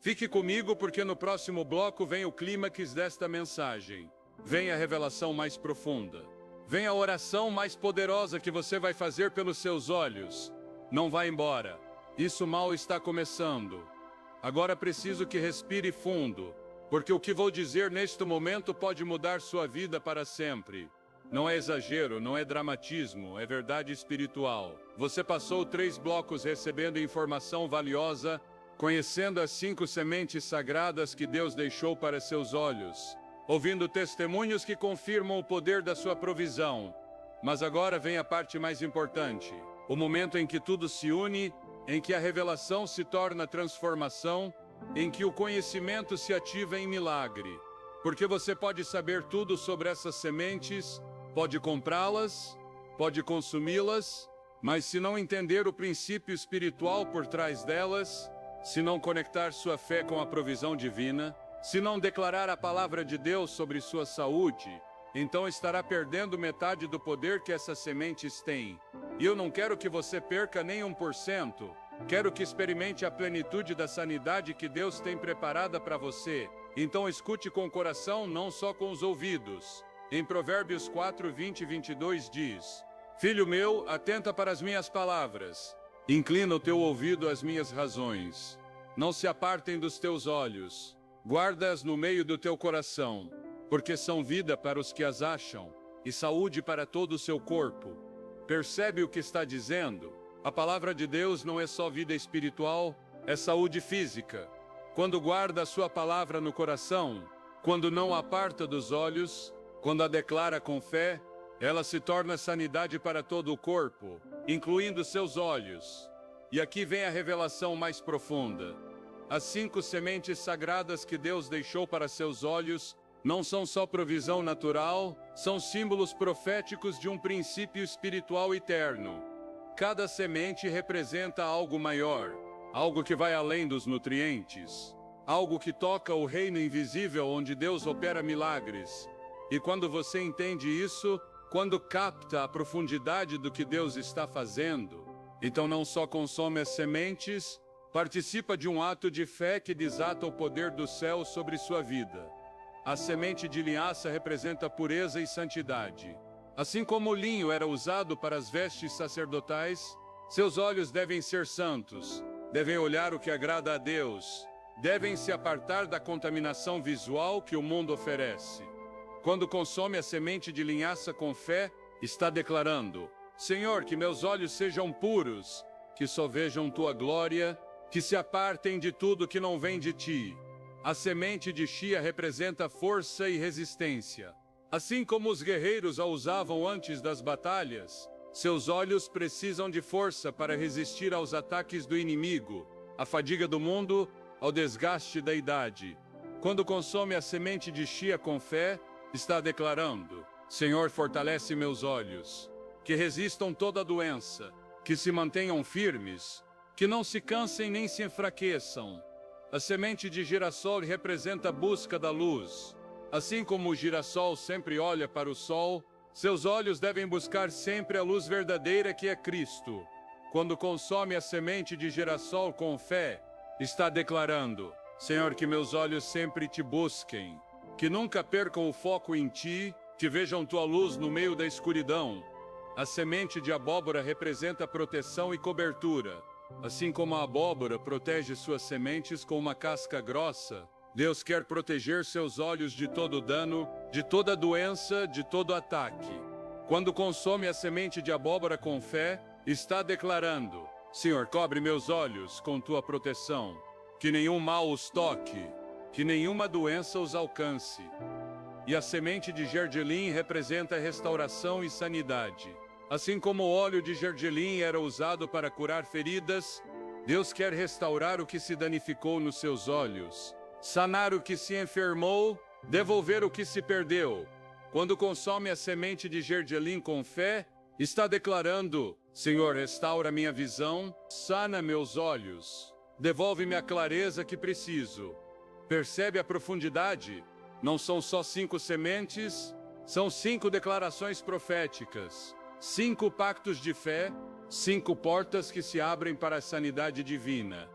Fique comigo porque no próximo bloco vem o clímax desta mensagem. Vem a revelação mais profunda. Vem a oração mais poderosa que você vai fazer pelos seus olhos. Não vá embora. Isso mal está começando. Agora preciso que respire fundo, porque o que vou dizer neste momento pode mudar sua vida para sempre. Não é exagero, não é dramatismo, é verdade espiritual. Você passou 3 blocos recebendo informação valiosa, conhecendo as 5 sementes sagradas que Deus deixou para seus olhos, ouvindo testemunhos que confirmam o poder da sua provisão. Mas agora vem a parte mais importante, o momento em que tudo se une, em que a revelação se torna transformação, em que o conhecimento se ativa em milagre. Porque você pode saber tudo sobre essas sementes, pode comprá-las, pode consumi-las, mas se não entender o princípio espiritual por trás delas, se não conectar sua fé com a provisão divina, se não declarar a palavra de Deus sobre sua saúde, então estará perdendo metade do poder que essas sementes têm. E eu não quero que você perca nem 1%. Quero que experimente a plenitude da sanidade que Deus tem preparada para você. Então escute com o coração, não só com os ouvidos. Em Provérbios 4, 20 e 22 diz: Filho meu, atenta para as minhas palavras. Inclina o teu ouvido às minhas razões. Não se apartem dos teus olhos. Guarda-as no meio do teu coração, porque são vida para os que as acham, e saúde para todo o seu corpo. Percebe o que está dizendo? A palavra de Deus não é só vida espiritual, é saúde física. Quando guarda a sua palavra no coração, quando não a aparta dos olhos, quando a declara com fé, ela se torna sanidade para todo o corpo, incluindo seus olhos. E aqui vem a revelação mais profunda. As 5 sementes sagradas que Deus deixou para seus olhos não são só provisão natural, são símbolos proféticos de um princípio espiritual eterno. Cada semente representa algo maior, algo que vai além dos nutrientes, algo que toca o reino invisível onde Deus opera milagres. E quando você entende isso, quando capta a profundidade do que Deus está fazendo, então não só consome as sementes, participa de um ato de fé que desata o poder do céu sobre sua vida. A semente de linhaça representa pureza e santidade. Assim como o linho era usado para as vestes sacerdotais, seus olhos devem ser santos, devem olhar o que agrada a Deus, devem se apartar da contaminação visual que o mundo oferece. Quando consome a semente de linhaça com fé, está declarando: Senhor, que meus olhos sejam puros, que só vejam tua glória, que se apartem de tudo que não vem de ti. A semente de chia representa força e resistência. Assim como os guerreiros a usavam antes das batalhas, seus olhos precisam de força para resistir aos ataques do inimigo, à fadiga do mundo, ao desgaste da idade. Quando consome a semente de chia com fé, está declarando: Senhor, fortalece meus olhos, que resistam toda doença, que se mantenham firmes, que não se cansem nem se enfraqueçam. A semente de girassol representa a busca da luz. Assim como o girassol sempre olha para o sol, seus olhos devem buscar sempre a luz verdadeira que é Cristo. Quando consome a semente de girassol com fé, está declarando: Senhor, que meus olhos sempre te busquem, que nunca percam o foco em ti, que vejam tua luz no meio da escuridão. A semente de abóbora representa proteção e cobertura. Assim como a abóbora protege suas sementes com uma casca grossa, Deus quer proteger seus olhos de todo dano, de toda doença, de todo ataque. Quando consome a semente de abóbora com fé, está declarando: Senhor, cobre meus olhos com tua proteção, que nenhum mal os toque, que nenhuma doença os alcance. e a semente de gergelim representa restauração e sanidade. Assim como o óleo de gergelim era usado para curar feridas, Deus quer restaurar o que se danificou nos seus olhos, sanar o que se enfermou, devolver o que se perdeu. Quando consome a semente de gergelim com fé, está declarando: Senhor, restaura minha visão, sana meus olhos, devolve-me a clareza que preciso. Percebe a profundidade? Não são só 5 sementes, são 5 declarações proféticas, 5 pactos de fé, 5 portas que se abrem para a sanidade divina.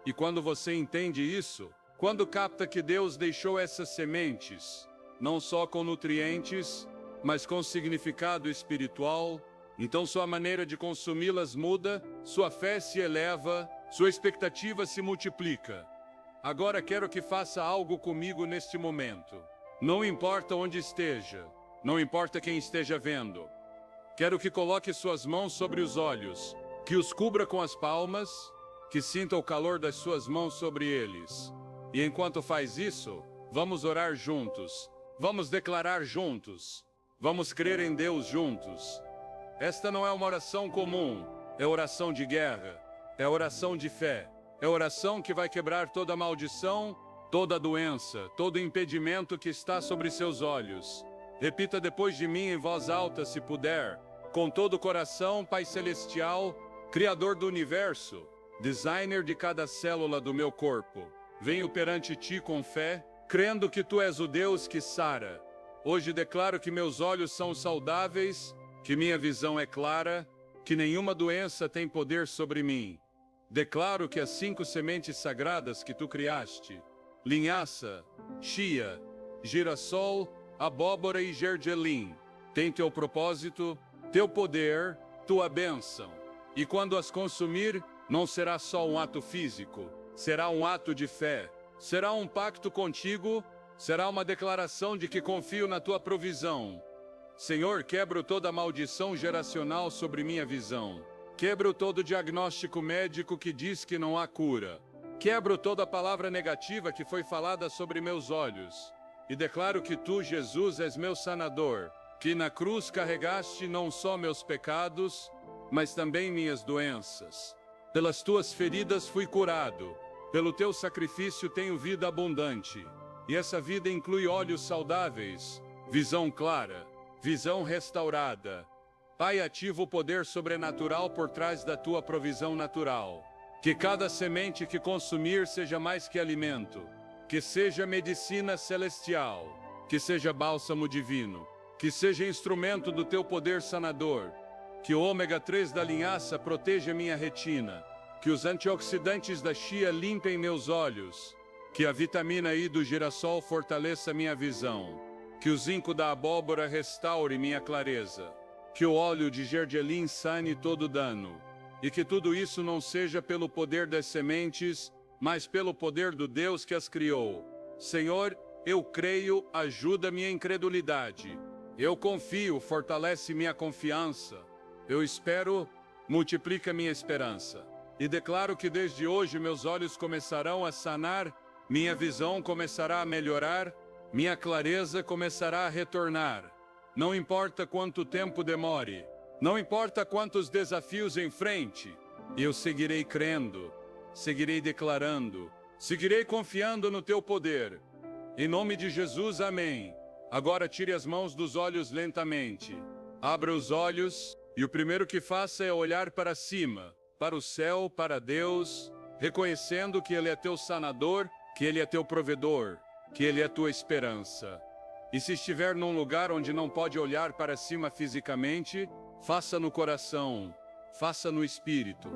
E quando você entende isso, quando capta que Deus deixou essas sementes, não só com nutrientes, mas com significado espiritual, então sua maneira de consumi-las muda, sua fé se eleva, sua expectativa se multiplica. Agora quero que faça algo comigo neste momento. Não importa onde esteja, não importa quem esteja vendo. Quero que coloque suas mãos sobre os olhos, que os cubra com as palmas, que sinta o calor das suas mãos sobre eles. E enquanto faz isso, vamos orar juntos, vamos declarar juntos, vamos crer em Deus juntos. Esta não é uma oração comum, é oração de guerra, é oração de fé. É oração que vai quebrar toda maldição, toda doença, todo impedimento que está sobre seus olhos. Repita depois de mim em voz alta, se puder. Com todo o coração, Pai Celestial, Criador do Universo, Designer de cada célula do meu corpo, venho perante Ti com fé, crendo que Tu és o Deus que sara. Hoje declaro que meus olhos são saudáveis, que minha visão é clara, que nenhuma doença tem poder sobre mim. Declaro que as 5 sementes sagradas que Tu criaste, linhaça, chia, girassol, abóbora e gergelim, têm Teu propósito, Teu poder, Tua bênção. E quando as consumir, não será só um ato físico, será um ato de fé, será um pacto contigo, será uma declaração de que confio na Tua provisão. Senhor, quebro toda maldição geracional sobre minha visão. Quebro todo diagnóstico médico que diz que não há cura. Quebro toda palavra negativa que foi falada sobre meus olhos. E declaro que Tu, Jesus, és meu sanador, que na cruz carregaste não só meus pecados, mas também minhas doenças. Pelas Tuas feridas fui curado. Pelo Teu sacrifício tenho vida abundante. E essa vida inclui olhos saudáveis, visão clara, visão restaurada. Pai, ativa o poder sobrenatural por trás da Tua provisão natural. Que cada semente que consumir seja mais que alimento. Que seja medicina celestial. Que seja bálsamo divino. Que seja instrumento do Teu poder sanador. Que o ômega 3 da linhaça proteja minha retina. Que os antioxidantes da chia limpem meus olhos. Que a vitamina I do girassol fortaleça minha visão. Que o zinco da abóbora restaure minha clareza. Que o óleo de gergelim sane todo dano. E que tudo isso não seja pelo poder das sementes, mas pelo poder do Deus que as criou. Senhor, eu creio, ajuda minha incredulidade. Eu confio, fortalece minha confiança. Eu espero, multiplica minha esperança. E declaro que desde hoje meus olhos começarão a sanar, minha visão começará a melhorar, minha clareza começará a retornar. Não importa quanto tempo demore, não importa quantos desafios enfrente, eu seguirei crendo, seguirei declarando, seguirei confiando no Teu poder. Em nome de Jesus, amém. Agora tire as mãos dos olhos lentamente. Abra os olhos e o primeiro que faça é olhar para cima, para o céu, para Deus, reconhecendo que Ele é Teu sanador, que Ele é Teu provedor, que Ele é Tua esperança. E se estiver num lugar onde não pode olhar para cima fisicamente, faça no coração, faça no espírito.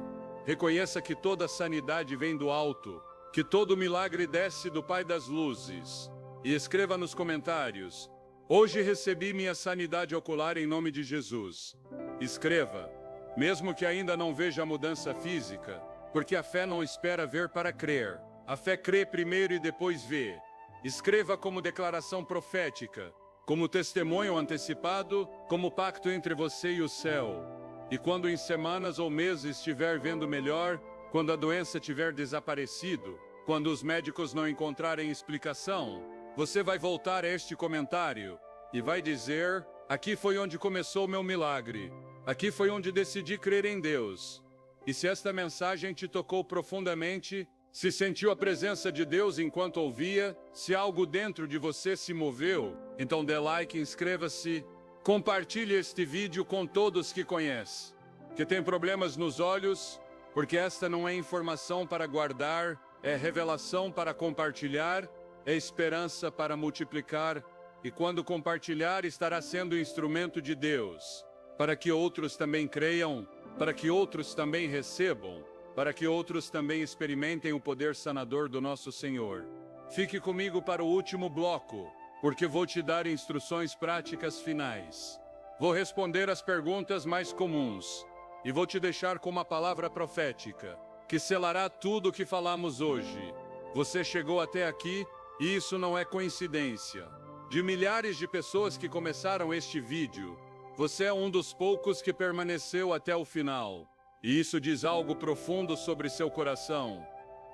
Reconheça que toda sanidade vem do alto, que todo milagre desce do Pai das luzes. E escreva nos comentários: hoje recebi minha sanidade ocular em nome de Jesus. Escreva, mesmo que ainda não veja a mudança física, porque a fé não espera ver para crer. A fé crê primeiro e depois vê. Escreva como declaração profética, como testemunho antecipado, como pacto entre você e o céu. E quando em semanas ou meses estiver vendo melhor, quando a doença tiver desaparecido, quando os médicos não encontrarem explicação, Você vai voltar a este comentário e vai dizer: aqui foi onde começou o meu milagre. Aqui foi onde decidi crer em Deus. E se esta mensagem te tocou profundamente, se sentiu a presença de Deus enquanto ouvia, se algo dentro de você se moveu, então dê like, inscreva-se, compartilhe este vídeo com todos que conhece. Que tem problemas nos olhos, porque esta não é informação para guardar, é revelação para compartilhar, é esperança para multiplicar, e quando compartilhar estará sendo instrumento de Deus, para que outros também creiam, para que outros também recebam, para que outros também experimentem o poder sanador do nosso Senhor. Fique comigo para o último bloco, porque vou te dar instruções práticas finais. Vou responder as perguntas mais comuns, e vou te deixar com uma palavra profética, que selará tudo o que falamos hoje. Você chegou até aqui, e isso não é coincidência. De milhares de pessoas que começaram este vídeo, você é um dos poucos que permaneceu até o final. E isso diz algo profundo sobre seu coração.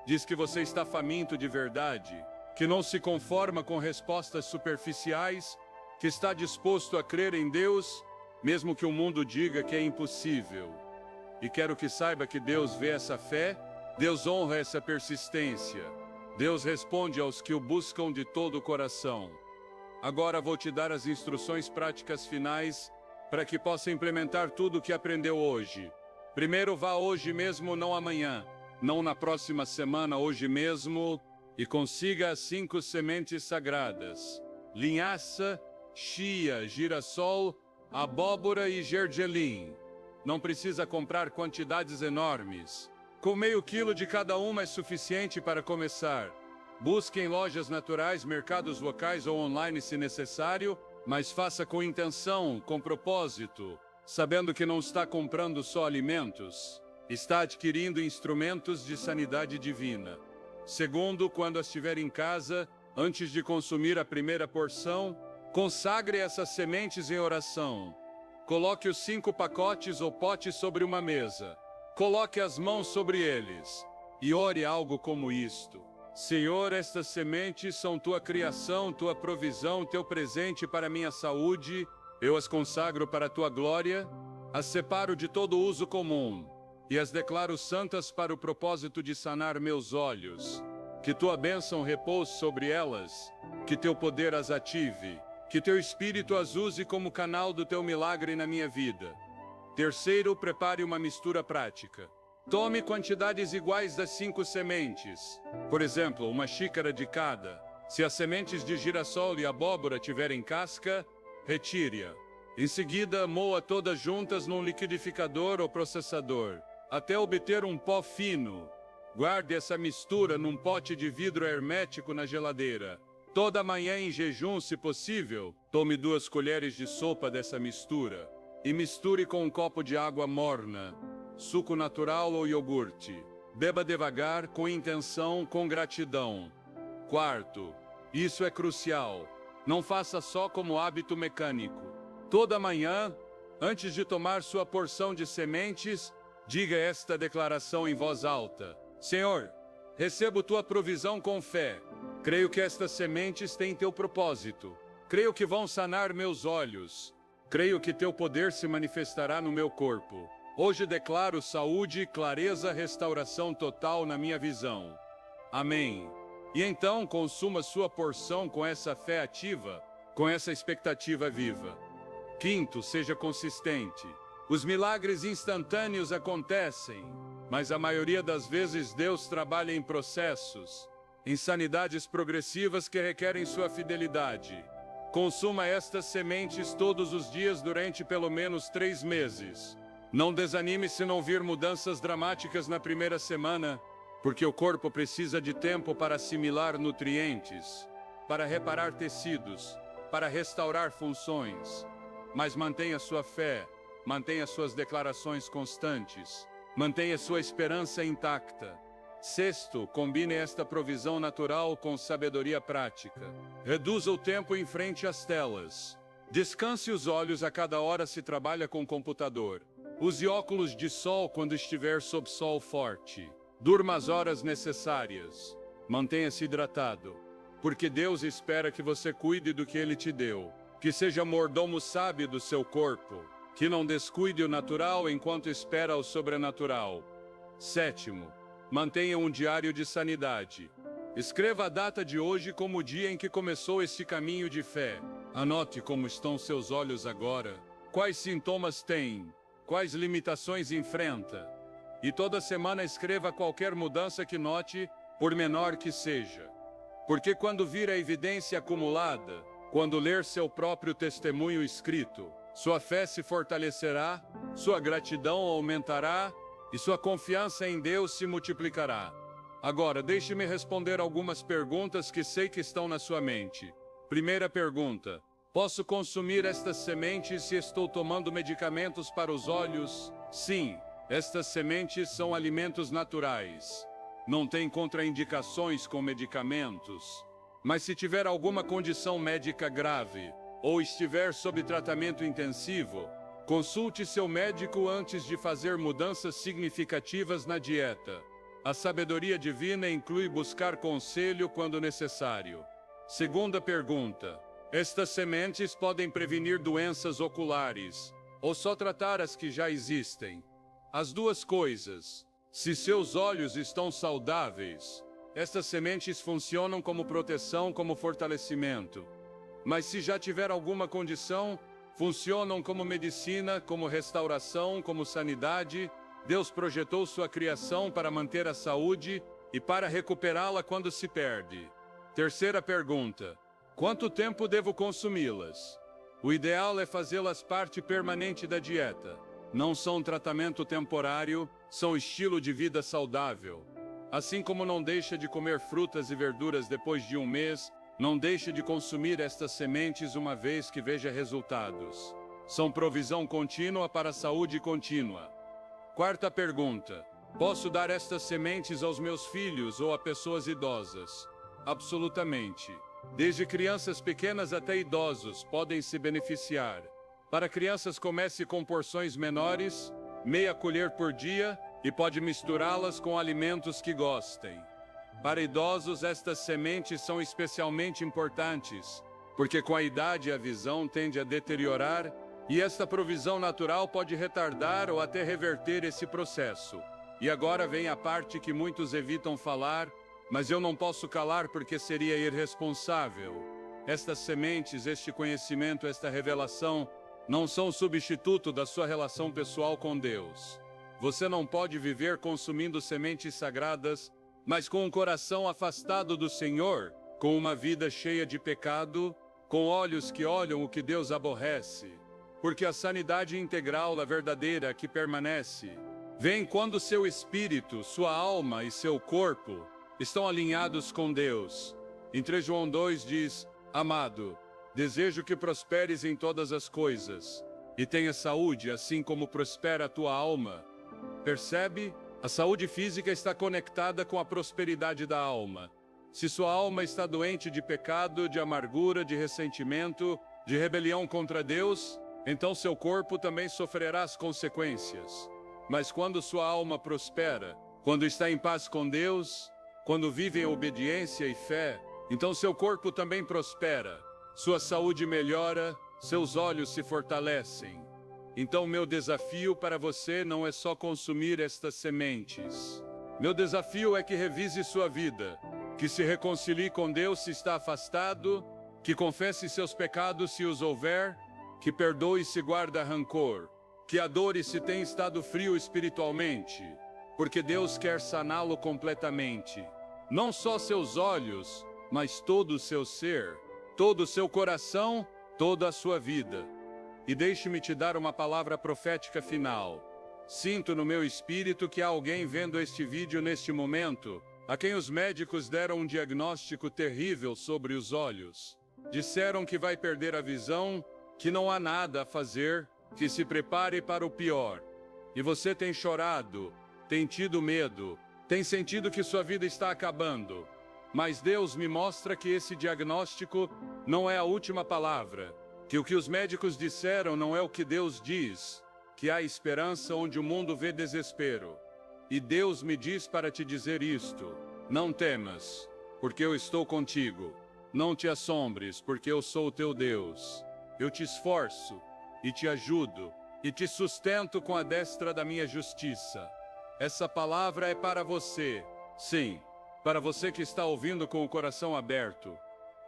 Diz que você está faminto de verdade, que não se conforma com respostas superficiais, que está disposto a crer em Deus, mesmo que o mundo diga que é impossível. E quero que saiba que Deus vê essa fé, Deus honra essa persistência. Deus responde aos que o buscam de todo o coração. Agora vou te dar as instruções práticas finais para que possa implementar tudo o que aprendeu hoje. Primeiro, vá hoje mesmo, não amanhã, não na próxima semana, hoje mesmo, e consiga as 5 sementes sagradas: linhaça, chia, girassol, abóbora e gergelim. Não precisa comprar quantidades enormes. Com meio quilo de cada uma é suficiente para começar. Busque em lojas naturais, mercados locais ou online se necessário, mas faça com intenção, com propósito, sabendo que não está comprando só alimentos, está adquirindo instrumentos de sanidade divina. Segundo, quando estiver em casa, antes de consumir a primeira porção, consagre essas sementes em oração. Coloque os 5 pacotes ou potes sobre uma mesa. Coloque as mãos sobre eles e ore algo como isto: Senhor, estas sementes são tua criação, tua provisão, teu presente para minha saúde. Eu as consagro para a tua glória, as separo de todo uso comum e as declaro santas para o propósito de sanar meus olhos. Que tua bênção repouse sobre elas, que teu poder as ative, que teu Espírito as use como canal do teu milagre na minha vida. Terceiro, prepare uma mistura prática. Tome quantidades iguais das 5 sementes. Por exemplo, uma xícara de cada. Se as sementes de girassol e abóbora tiverem casca, retire-a. Em seguida, moa todas juntas num liquidificador ou processador, até obter um pó fino. Guarde essa mistura num pote de vidro hermético na geladeira. Toda manhã em jejum, se possível, tome 2 colheres de sopa dessa mistura e misture com um copo de água morna, suco natural ou iogurte. Beba devagar, com intenção, com gratidão. Quarto, isso é crucial. Não faça só como hábito mecânico. Toda manhã, antes de tomar sua porção de sementes, diga esta declaração em voz alta: Senhor, recebo tua provisão com fé. Creio que estas sementes têm teu propósito. Creio que vão sanar meus olhos. Creio que teu poder se manifestará no meu corpo. Hoje declaro saúde, clareza, restauração total na minha visão. Amém. E então consuma sua porção com essa fé ativa, com essa expectativa viva. Quinto, seja consistente. Os milagres instantâneos acontecem, mas a maioria das vezes Deus trabalha em processos, em sanidades progressivas que requerem sua fidelidade. Consuma estas sementes todos os dias durante pelo menos 3 meses. Não desanime se não vir mudanças dramáticas na primeira semana, porque o corpo precisa de tempo para assimilar nutrientes, para reparar tecidos, para restaurar funções. Mas mantenha sua fé, mantenha suas declarações constantes, mantenha sua esperança intacta. Sexto, combine esta provisão natural com sabedoria prática. Reduza o tempo em frente às telas. Descanse os olhos a cada hora se trabalha com computador. Use óculos de sol quando estiver sob sol forte. Durma as horas necessárias. Mantenha-se hidratado. porque Deus espera que você cuide do que Ele te deu, que seja mordomo sábio do seu corpo, que não descuide o natural enquanto espera o sobrenatural. 7. Mantenha um diário de sanidade. Escreva a data de hoje como o dia em que começou este caminho de fé. Anote como estão seus olhos agora, quais sintomas tem, quais limitações enfrenta. E toda semana escreva qualquer mudança que note, por menor que seja. Porque quando vir a evidência acumulada, quando ler seu próprio testemunho escrito, sua fé se fortalecerá, sua gratidão aumentará e sua confiança em Deus se multiplicará. Agora, deixe-me responder algumas perguntas que sei que estão na sua mente. Primeira pergunta: posso consumir estas sementes se estou tomando medicamentos para os olhos? Sim, estas sementes são alimentos naturais. Não tem contraindicações com medicamentos. Mas se tiver alguma condição médica grave ou estiver sob tratamento intensivo, consulte seu médico antes de fazer mudanças significativas na dieta. A sabedoria divina inclui buscar conselho quando necessário. Segunda pergunta: estas sementes podem prevenir doenças oculares ou só tratar as que já existem? As duas coisas. Se seus olhos estão saudáveis, estas sementes funcionam como proteção, como fortalecimento. Mas se já tiver alguma condição, funcionam como medicina, como restauração, como sanidade. Deus projetou sua criação para manter a saúde e para recuperá-la quando se perde. Terceira pergunta: quanto tempo devo consumi-las? O ideal é fazê-las parte permanente da dieta. Não são tratamento temporário, são estilo de vida saudável. Assim como não deixa de comer frutas e verduras depois de um mês, não deixe de consumir estas sementes uma vez que veja resultados. São provisão contínua para a saúde contínua. Quarta pergunta: posso dar estas sementes aos meus filhos ou a pessoas idosas? Absolutamente. Desde crianças pequenas até idosos podem se beneficiar. Para crianças, comece com porções menores, meia colher por dia, e pode misturá-las com alimentos que gostem. Para idosos, estas sementes são especialmente importantes, porque com a idade a visão tende a deteriorar, e esta provisão natural pode retardar ou até reverter esse processo. E agora vem a parte que muitos evitam falar, mas eu não posso calar porque seria irresponsável. Estas sementes, este conhecimento, esta revelação, não são substituto da sua relação pessoal com Deus. Você não pode viver consumindo sementes sagradas, mas com um coração afastado do Senhor, com uma vida cheia de pecado, com olhos que olham o que Deus aborrece. Porque a sanidade integral, a verdadeira, que permanece, vem quando seu espírito, sua alma e seu corpo estão alinhados com Deus. Em 3 João 2 diz: amado, desejo que prosperes em todas as coisas, e tenha saúde, assim como prospera a tua alma. Percebe? A saúde física está conectada com a prosperidade da alma. Se sua alma está doente de pecado, de amargura, de ressentimento, de rebelião contra Deus, então seu corpo também sofrerá as consequências. Mas quando sua alma prospera, quando está em paz com Deus, quando vive em obediência e fé, então seu corpo também prospera. Sua saúde melhora, seus olhos se fortalecem. Então meu desafio para você não é só consumir estas sementes. Meu desafio é que revise sua vida, que se reconcilie com Deus se está afastado, que confesse seus pecados se os houver, que perdoe se guarda rancor, que adore se tem estado frio espiritualmente, porque Deus quer saná-lo completamente. Não só seus olhos, mas todo o seu ser, todo o seu coração, toda a sua vida. E deixe-me te dar uma palavra profética final. Sinto no meu espírito que há alguém vendo este vídeo neste momento, a quem os médicos deram um diagnóstico terrível sobre os olhos. Disseram que vai perder a visão, que não há nada a fazer, que se prepare para o pior. E você tem chorado, tem tido medo, tem sentido que sua vida está acabando. Mas Deus me mostra que esse diagnóstico não é a última palavra, que o que os médicos disseram não é o que Deus diz, que há esperança onde o mundo vê desespero. E Deus me diz para te dizer isto: não temas, porque eu estou contigo. Não te assombres, porque eu sou o teu Deus. Eu te esforço, e te ajudo, e te sustento com a destra da minha justiça. Essa palavra é para você. Sim, para você que está ouvindo com o coração aberto.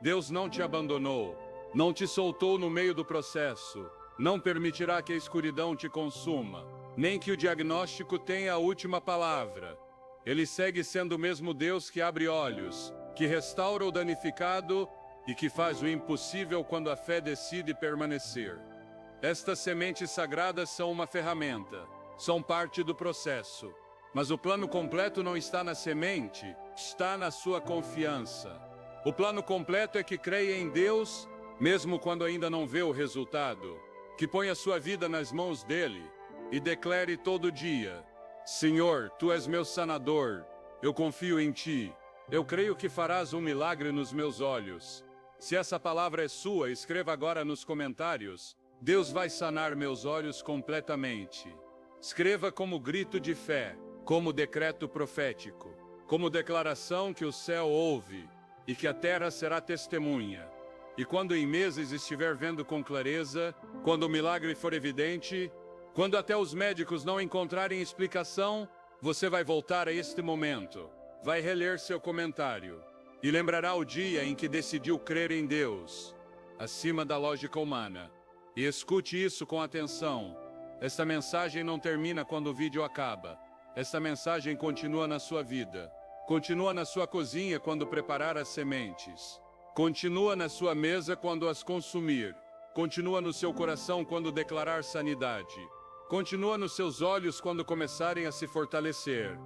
Deus não te abandonou, não te soltou no meio do processo, não permitirá que a escuridão te consuma, nem que o diagnóstico tenha a última palavra. Ele segue sendo o mesmo Deus que abre olhos, que restaura o danificado e que faz o impossível quando a fé decide permanecer. Estas sementes sagradas são uma ferramenta, são parte do processo. Mas o plano completo não está na semente, está na sua confiança. O plano completo é que creia em Deus, mesmo quando ainda não vê o resultado, que ponha sua vida nas mãos dele e declare todo dia: Senhor, tu és meu sanador, eu confio em ti, eu creio que farás um milagre nos meus olhos. Se essa palavra é sua, escreva agora nos comentários: Deus vai sanar meus olhos completamente. Escreva como grito de fé, como decreto profético, como declaração que o céu ouve e que a terra será testemunha. E quando em meses estiver vendo com clareza, quando o milagre for evidente, quando até os médicos não encontrarem explicação, você vai voltar a este momento, vai reler seu comentário e lembrará o dia em que decidiu crer em Deus, acima da lógica humana. E escute isso com atenção. Esta mensagem não termina quando o vídeo acaba. Esta mensagem continua na sua vida. Continua na sua cozinha quando preparar as sementes. Continua na sua mesa quando as consumir. Continua no seu coração quando declarar sanidade. Continua nos seus olhos quando começarem a se fortalecer.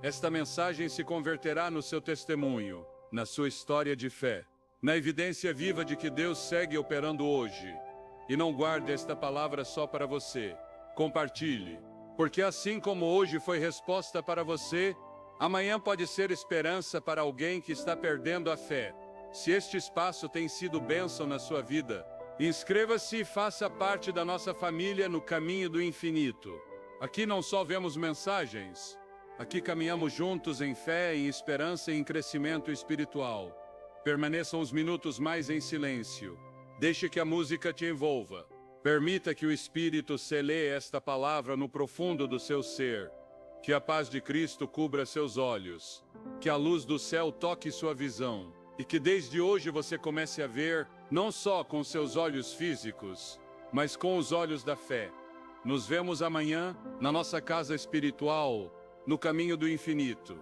Esta mensagem se converterá no seu testemunho, na sua história de fé, na evidência viva de que Deus segue operando hoje. E não guarde esta palavra só para você. Compartilhe, porque assim como hoje foi resposta para você, amanhã pode ser esperança para alguém que está perdendo a fé. Se este espaço tem sido bênção na sua vida, inscreva-se e faça parte da nossa família no caminho do infinito. Aqui não só vemos mensagens, aqui caminhamos juntos em fé, em esperança e em crescimento espiritual. Permaneça uns minutos mais em silêncio. Deixe que a música te envolva. Permita que o Espírito seleie esta palavra no profundo do seu ser. Que a paz de Cristo cubra seus olhos. Que a luz do céu toque sua visão. E que desde hoje você comece a ver, não só com seus olhos físicos, mas com os olhos da fé. Nos vemos amanhã, na nossa casa espiritual, no caminho do infinito.